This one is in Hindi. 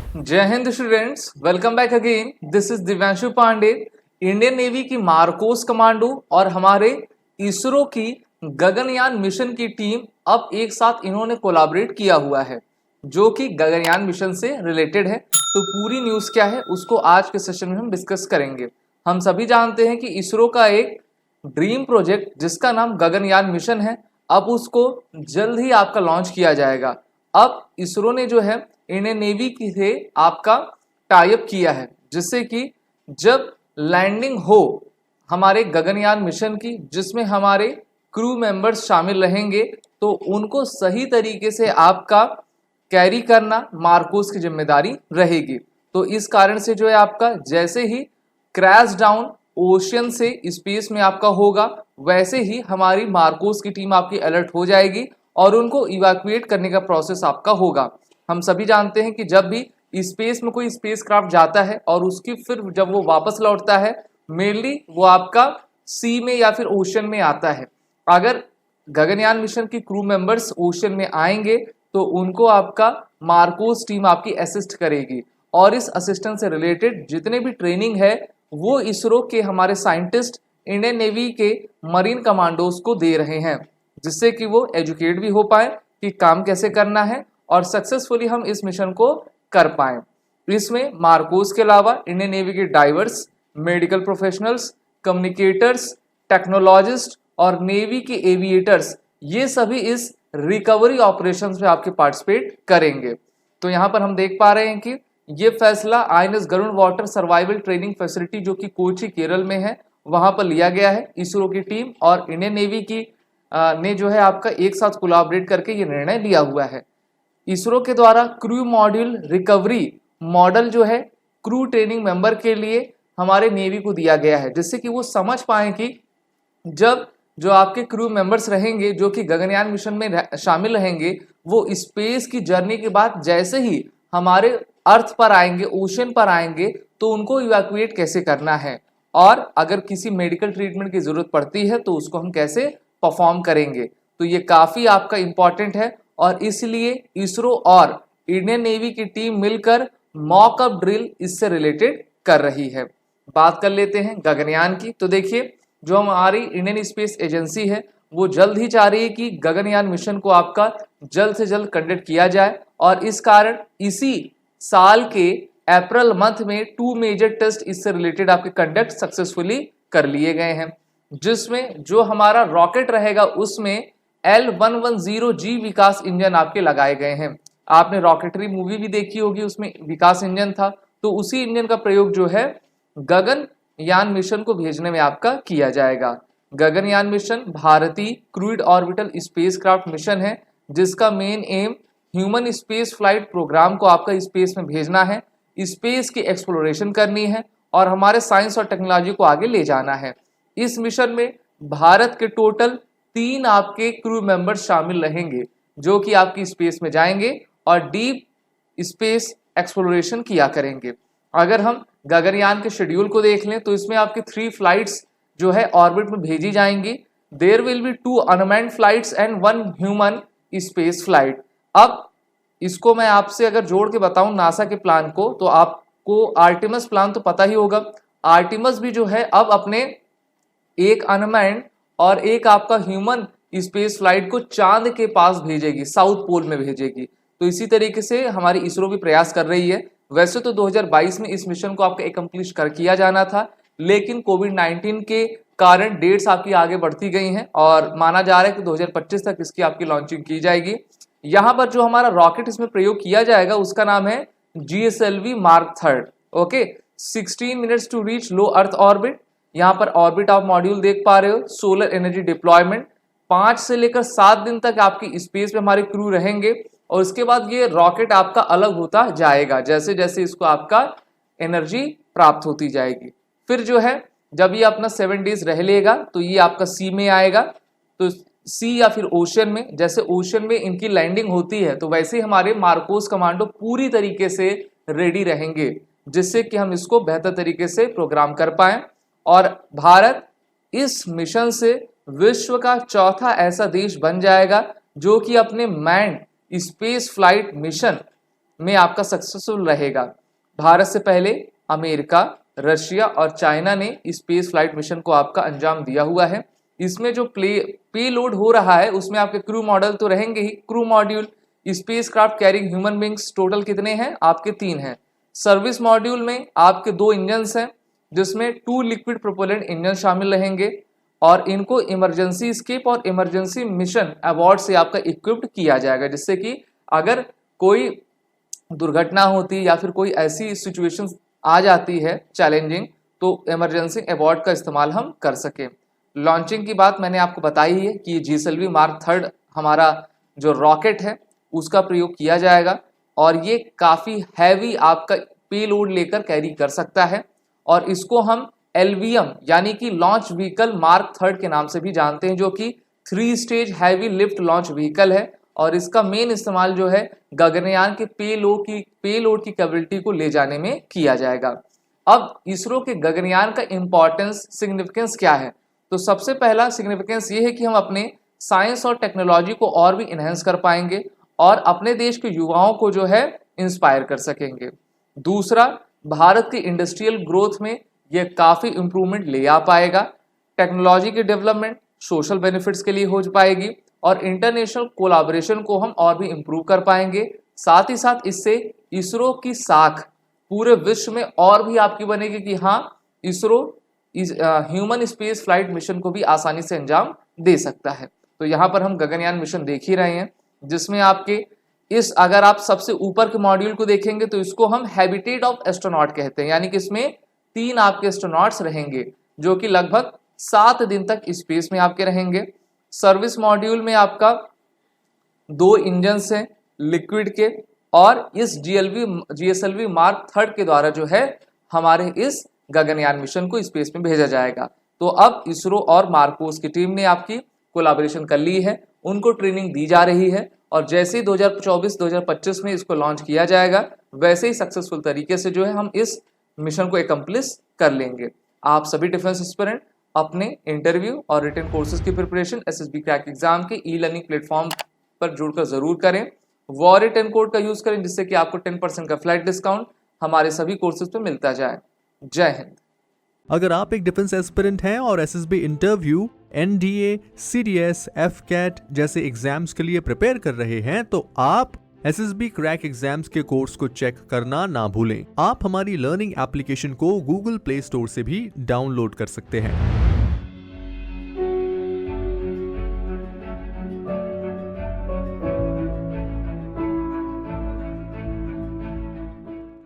जय हिंद students, welcome back again. This is Divyanshu Pandey. Indian Navy की मार्कोस कमांडो और हमारे इसरो की गगनयान मिशन की टीम अब एक साथ इन्होंने कोलैबोरेट किया हुआ है, जो कि गगनयान मिशन से रिलेटेड है। तो पूरी न्यूज़ क्या है उसको आज के सेशन में हम डिस्कस करेंगे। हम सभी जानते हैं कि इसरो का एक ड्रीम प्रोजेक्ट जिसका नाम गगनयान मिशन है, अब उसको जल्द ही आपका लॉन्च किया जाएगा। अब इसरो ने जो है इंडियन नेवी की से आपका टाई अप किया है, जिससे कि जब लैंडिंग हो हमारे गगनयान मिशन की, जिसमें हमारे क्रू मेंबर्स शामिल रहेंगे, तो उनको सही तरीके से आपका कैरी करना मार्कोस की जिम्मेदारी रहेगी। तो इस कारण से जो है आपका जैसे ही क्रैश डाउन ओशियन से स्पेस में आपका होगा, वैसे ही हमारी मार्कोस की टीम आपकी अलर्ट हो जाएगी और उनको इवैक्यूएट करने का प्रोसेस आपका होगा। हम सभी जानते हैं कि जब भी स्पेस में कोई स्पेस क्राफ्ट जाता है और उसकी फिर जब वो वापस लौटता है, मेनली वो आपका सी में या फिर ओशन में आता है। अगर गगनयान मिशन की क्रू मेंबर्स ओशन में आएंगे तो उनको आपका मार्कोस टीम आपकी असिस्ट करेगी, और इस असिस्टेंस से रिलेटेड जितने भी ट्रेनिंग है वो इसरो के हमारे साइंटिस्ट इंडियन नेवी के मरीन कमांडोज को दे रहे हैं, जिससे कि वो एजुकेट भी हो पाए कि काम कैसे करना है और सक्सेसफुली हम इस मिशन को कर पाए। इसमें मार्कोस के अलावा इंडियन नेवी के diverse, medical professionals, communicators, technologist और नेवी के एविएटर्स, ये सभी इस रिकवरी ऑपरेशंस में आपके पार्टिसिपेट करेंगे। तो यहाँ पर हम देख पा रहे हैं कि ये फैसला INS Garuda water survival training facility जो कि कोची केरल में है, वहां पर लिया गया है। इसरो की टीम और इंडियन नेवी की ने जो है आपका एक साथ कोलैबोरेट करके ये निर्णय लिया हुआ है। इसरो के द्वारा क्रू मॉड्यूल रिकवरी मॉडल जो है क्रू ट्रेनिंग मेंबर के लिए हमारे नेवी को दिया गया है, जिससे कि वो समझ पाए कि जब जो आपके क्रू मेंबर्स रहेंगे जो कि गगनयान मिशन में शामिल रहेंगे, वो स्पेस की जर्नी के बाद जैसे ही हमारे अर्थ पर आएंगे, ओशन पर आएंगे, तो उनको इवैक्यूएट कैसे करना है, और अगर किसी मेडिकल ट्रीटमेंट की जरूरत पड़ती है तो उसको हम कैसे परफॉर्म करेंगे। तो ये काफी आपका इंपॉर्टेंट है और इसलिए इसरो और इंडियन नेवी की टीम मिलकर मॉकअप ड्रिल इससे रिलेटेड कर रही है। बात कर लेते हैं गगनयान की। तो देखिए, जो हमारी इंडियन स्पेस एजेंसी है वो जल्द ही चाह रही है कि गगनयान मिशन को आपका जल्द से जल्द कंडक्ट किया जाए, और इस कारण इसी साल के अप्रैल मंथ में 2 मेजर टेस्ट इससे रिलेटेड आपके कंडक्ट सक्सेसफुली कर लिए गए हैं, जिसमें जो हमारा रॉकेट रहेगा उसमें L110G विकास इंजन आपके लगाए गए हैं। आपने रॉकेटरी मूवी भी देखी होगी, उसमें विकास इंजन था, तो उसी इंजन का प्रयोग जो है गगनयान मिशन को भेजने में आपका किया जाएगा। गगनयान मिशन भारतीय क्रूड ऑर्बिटल स्पेसक्राफ्ट मिशन है, जिसका main aim human space flight programme को आपका स्पेस में भेजना है, स्पेस की एक्सप्लोरेशन करनी है और हमारे साइंस और टेक्नोलॉजी को आगे ले जाना है। इस मिशन में भारत के टोटल 3 आपके क्रू मेंबर्स शामिल रहेंगे, जो कि आपकी स्पेस में जाएंगे और डीप स्पेस एक्सप्लोरेशन किया करेंगे। अगर हम गगनयान के शेड्यूल को देख लें तो इसमें आपकी 3 फ्लाइट्स जो है ऑर्बिट में भेजी जाएंगी। There will be 2 unmanned flights and 1 human space flight. अब इसको मैं आपसे अगर जोड़ के बताऊं नासा के प्लान को, तो आपको आर्टिमस प्लान तो पता ही होगा। आर्टिमस भी जो है अब अपने एक अनमैन्ड और एक आपका ह्यूमन स्पेस फ्लाइट को चांद के पास भेजेगी, साउथ पोल में भेजेगी। तो इसी तरीके से हमारी इसरो भी प्रयास कर रही है। वैसे तो 2022 में इस मिशन को आपका एकम्प्लिश कर किया जाना था, लेकिन कोविड-19 के कारण डेट्स आपकी आगे बढ़ती गई हैं और माना जा रहा है कि 2025 तक इसकी आपकी लॉन्चिंग की जाएगी। यहाँ पर जो हमारा रॉकेट इसमें प्रयोग किया जाएगा उसका नाम है GSLV Mark 3। Okay, 16 minutes to reach low earth orbit. यहाँ पर ऑर्बिट आप मॉड्यूल देख पा रहे हो। सोलर एनर्जी डिप्लॉयमेंट, 5 से लेकर 7 दिन तक आपकी स्पेस में हमारे क्रू रहेंगे, और उसके बाद ये रॉकेट आपका अलग होता जाएगा जैसे जैसे इसको आपका एनर्जी प्राप्त होती जाएगी। फिर जो है जब ये अपना 7 डेज रह लेगा तो ये आपका सी में आएगा। तो सी या फिर ओशन में, जैसे ओशन में इनकी लैंडिंग होती है, तो वैसे ही हमारे मार्कोस कमांडो पूरी तरीके से रेडी रहेंगे, जिससे कि हम इसको बेहतर तरीके से प्रोग्राम कर पाए। और भारत इस मिशन से विश्व का चौथा ऐसा देश बन जाएगा जो कि अपने मैन्ड स्पेस फ्लाइट मिशन में आपका सक्सेसफुल रहेगा। भारत से पहले अमेरिका, रशिया और चाइना ने स्पेस फ्लाइट मिशन को आपका अंजाम दिया हुआ है। इसमें जो पे लोड हो रहा है उसमें आपके क्रू मॉडल तो रहेंगे ही, crew module, spacecraft carrying human beings total कितने हैं आपके 3 हैं। सर्विस मॉड्यूल में आपके 2 इंजन्स हैं जिसमें 2 लिक्विड प्रोपेलेंट इंजन शामिल रहेंगे और इनको इमरजेंसी स्केप और इमरजेंसी मिशन अवार्ड से आपका इक्विप्ड किया जाएगा, जिससे कि अगर कोई दुर्घटना होती या फिर कोई ऐसी सिचुएशन आ जाती है चैलेंजिंग, तो इमरजेंसी अवार्ड का इस्तेमाल हम कर सकें। लॉन्चिंग की बात मैंने आपको बताई है कि GSLV मार्क 3 हमारा जो रॉकेट है उसका प्रयोग किया जाएगा और ये काफ़ी हैवी आपका पेलोड लेकर कैरी कर सकता है और इसको हम LVM यानी कि लॉन्च व्हीकल मार्क 3 के नाम से भी जानते हैं, जो कि 3 stage heavy lift launch vehicle है और इसका मेन इस्तेमाल जो है गगनयान के पेलोड की कैपेबिलिटी को ले जाने में किया जाएगा। अब इसरो के गगनयान का इंपॉर्टेंस, सिग्निफिकेंस क्या है? तो सबसे पहला सिग्निफिकेंस ये है कि हम अपने साइंस और टेक्नोलॉजी को और भी इन्हेंस कर पाएंगे और अपने देश के युवाओं को जो है इंस्पायर कर सकेंगे। दूसरा, भारत की इंडस्ट्रियल ग्रोथ में यह काफ़ी इंप्रूवमेंट ले आ पाएगा। टेक्नोलॉजी की डेवलपमेंट सोशल बेनिफिट्स के लिए हो पाएगी और इंटरनेशनल कोलैबोरेशन को हम और भी इम्प्रूव कर पाएंगे। साथ ही साथ इससे इसरो की साख पूरे विश्व में और भी आपकी बनेगी कि हाँ, ISRO human space flight mission को भी आसानी से अंजाम दे सकता है। तो यहाँ पर हम गगनयान मिशन देख ही रहे हैं जिसमें आपके अगर आप सबसे ऊपर के मॉड्यूल को देखेंगे तो इसको हम हैबिटेट ऑफ एस्ट्रोनॉट कहते हैं, यानी कि इसमें 3 आपके एस्ट्रोनॉट्स रहेंगे जो कि लगभग 7 दिन तक स्पेस में आपके रहेंगे। सर्विस मॉड्यूल में आपका 2 इंजन्स हैं लिक्विड के और इस GSLV मार्क 3 के द्वारा जो है हमारे इस गगनयान मिशन को स्पेस में भेजा जाएगा। तो अब इसरो और मार्कोस की टीम ने आपकी कोलैबोरेशन कर ली है, उनको ट्रेनिंग दी जा रही है और जैसे ही 2024-2025 में इसको लॉन्च किया जाएगा वैसे ही सक्सेसफुल तरीके से जो है हम इस मिशन को एकम्प्लिश कर लेंगे। आप सभी डिफेंस एस्पिरेंट अपने इंटरव्यू और रिटन कोर्सेज की प्रिपरेशन SSB क्रैक एग्जाम के ई-लर्निंग प्लेटफॉर्म पर जुड़कर जरूर करें। वॉरियर 10 कोड का यूज करें जिससे कि आपको 10% का फ्लाइट डिस्काउंट हमारे सभी कोर्सेज पे मिलता जाए। जय हिंद। अगर आप एक डिफेंस एस्पिरेंट हैं और SSB interview, NDA, CDS, FCAT जैसे एग्जाम्स के लिए प्रिपेयर कर रहे हैं तो आप SSB क्रैक एग्जाम्स के कोर्स को चेक करना ना भूलें। आप हमारी लर्निंग एप्लीकेशन को Google प्ले स्टोर से भी डाउनलोड कर सकते हैं।